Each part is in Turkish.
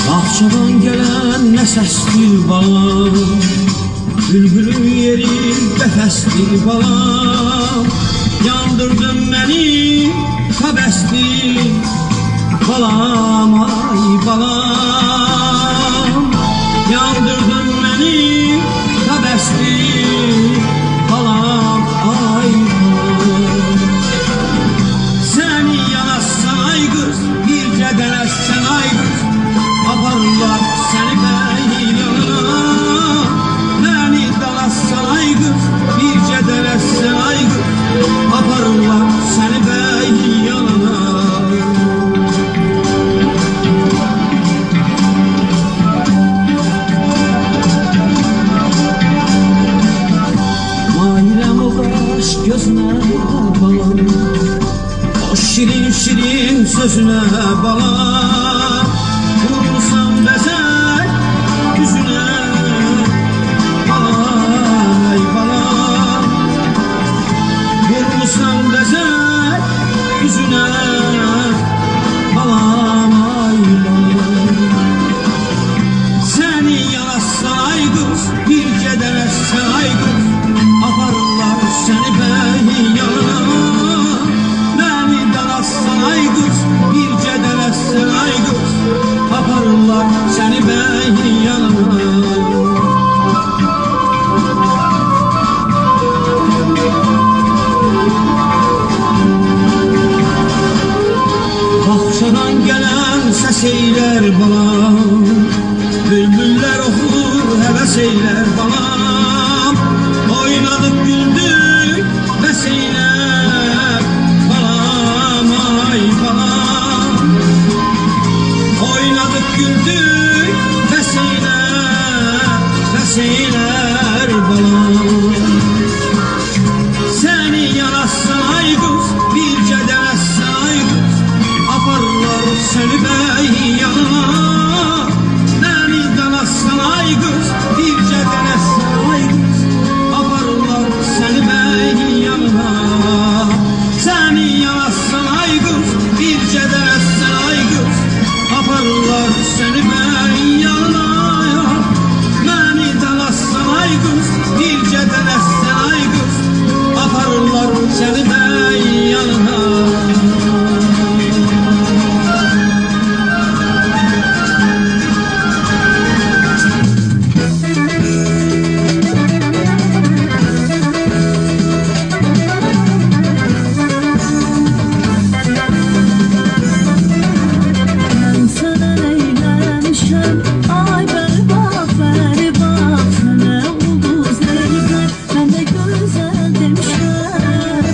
Bahçadan gelen ne sestir balam, bülbülün yeri befestir balam. Yandırdın beni kabestir balam, ay balam. Yandırdın beni kabestir balam, ay balam. Seni yanarsan ay kız, birce denersen ay kız, aparırlar seni meydana. Beni dalarsan ay kız, birce denersen ay kız, aparırlar seni meydana. Mailem o kaş gözüne balam, o şirin şirin sözüne balam. Vurursan bezer yüzüne balam, ay balam. Vurursan bezer yüzüne balam, ay balam. Seni yanarsan ay kız, birce denersen ay kız, aparırlar seni beyyana. Beni dalarsan ay kız, birce denersen ay kız, aparırlar seni beyyana. Bahçadan gelen ses eyler balam, bülbüller okur heves eyler balam. Oynadık güldük veseyler balam, ay balam. Oynadık güldük veseyler, veseyler balam. Seni yanarsan ay kız, birce denersen ay kız, aparırlar seni beyyana. Beni dalarsan ay kız, birce denersen ay kız, aparırlar seni beyyana. Seni yanarsan ay kız, birce denersen ay kız, aparırlar seni beyyana. Beni dalarsan ay kız, birce denersen ay kız, aparırlar seni beyyana. Sana ulduz neyler, ben de güzel demişler.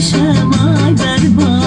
düşem ay berbat